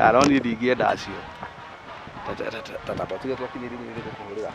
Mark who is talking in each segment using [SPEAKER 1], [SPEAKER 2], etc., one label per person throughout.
[SPEAKER 1] Aroni ndingĩenda acio. Tatamba tuge twakinyĩrĩrie nĩ gũkũhũrĩra.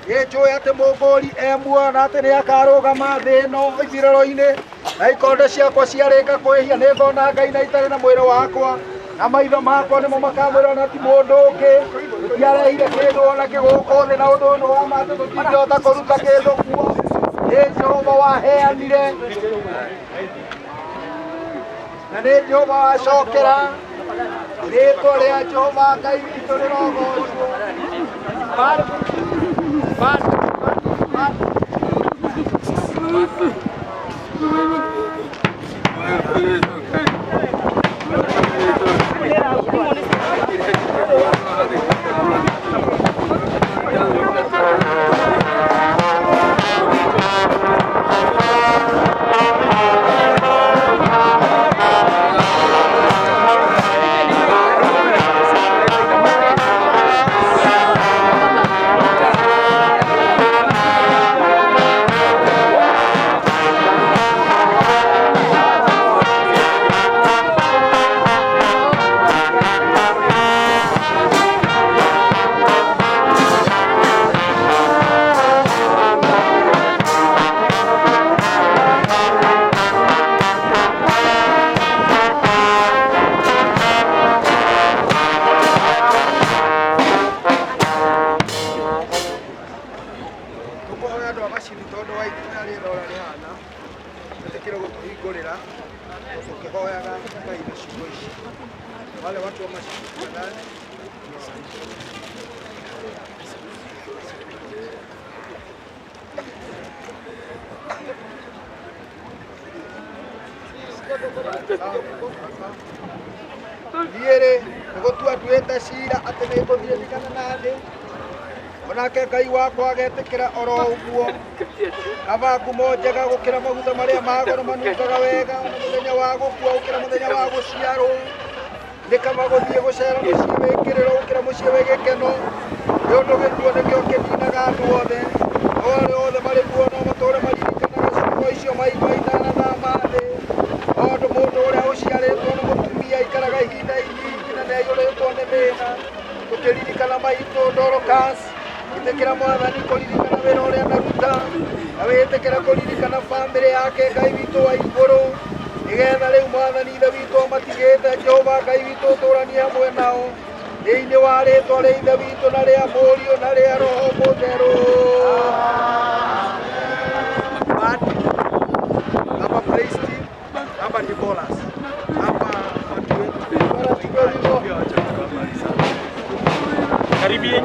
[SPEAKER 2] Nĩnjũĩ atĩ mũmbũri emuona atĩ nĩakarũgama thĩ ĩno ithirĩro-inĩ na ikonde ciakwa ciarĩka kwĩhia nĩngona Ngai na itarĩ na mwĩrĩ wakwa na maitho makwa nĩmo makamwĩra na ti mũndũ ũngĩ tũtiarehire kĩndũ ona kĩgũkũ thĩ na ũndũ ũyũ nĩ wa ma atĩ tũtingĩhota kũruta kĩndũ kuo. Nĩ Jehova waheanire na nĩ Jehova wacokera. Rĩĩtwa rĩa Jehova Ngai witũ rĩrogocwo. Wale watu wa mashirika ndani Niere nĩgũtua nduĩte cira atĩ nĩngũthirĩkana nathĩ onake Ngai wakwa agetĩkĩra oro ũguo kaba ngumo njega gũkĩra maguta marĩa ma goro manungaga wega na mũthenya wa gũkua gũkĩra mũthenya wa gũciarwo nĩ kaba gũthiĩ gũcera mũciĩ wĩkĩrĩro gũkĩra mũciĩ wĩ gĩkeno nĩ ũndũ gĩkuũ nĩkĩo kĩninaga andũ othe no arĩa othe marĩ kuo no matũũre maririkanaga ciugo icio maigua itanathaama thĩ tondũ mũndũ ũrĩa ũciarĩtwo nĩ mũtumia aikaraga ihinda inyingi na nĩaiyũrĩtwo nĩ mĩĩna tũkĩririkana maitũ Dorcas gĩtĩkĩra Mwathani kũririkana wĩra ũrĩa anaruta na wĩtĩkĩra kũririkana bamĩrĩ yake Ngai witũ wa igũrũ nĩgetha rĩu Mwathani ithe witũ matigĩte Jehova Ngai witũ ũtũũranie hamwe nao thĩinĩ wa rĩĩtwa rĩa ithe witũ na rĩa mũriũ na rĩa Roho Mũtheru. Hapa praise team, hapa ni Nicholas, hapa watu wetu karibia.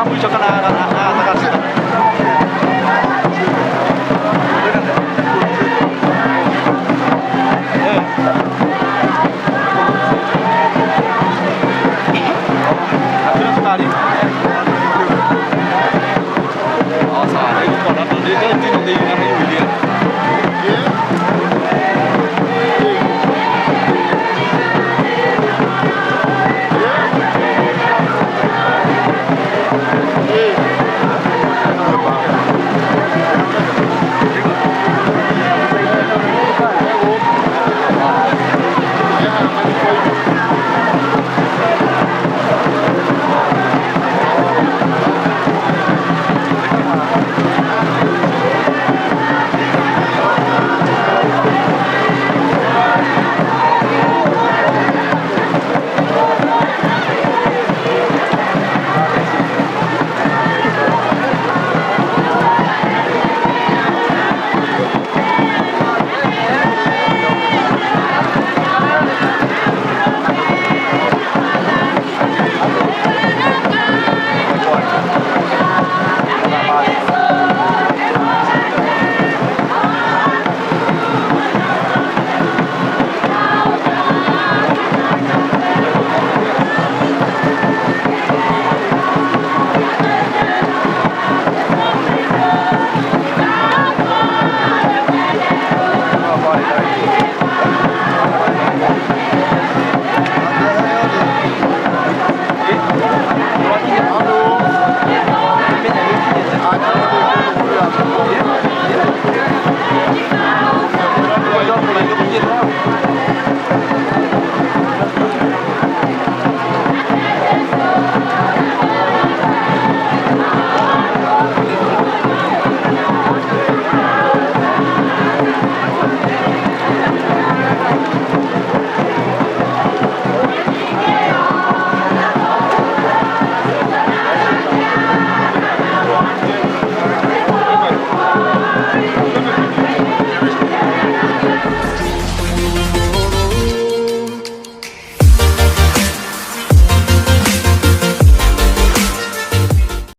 [SPEAKER 3] Mwisho kana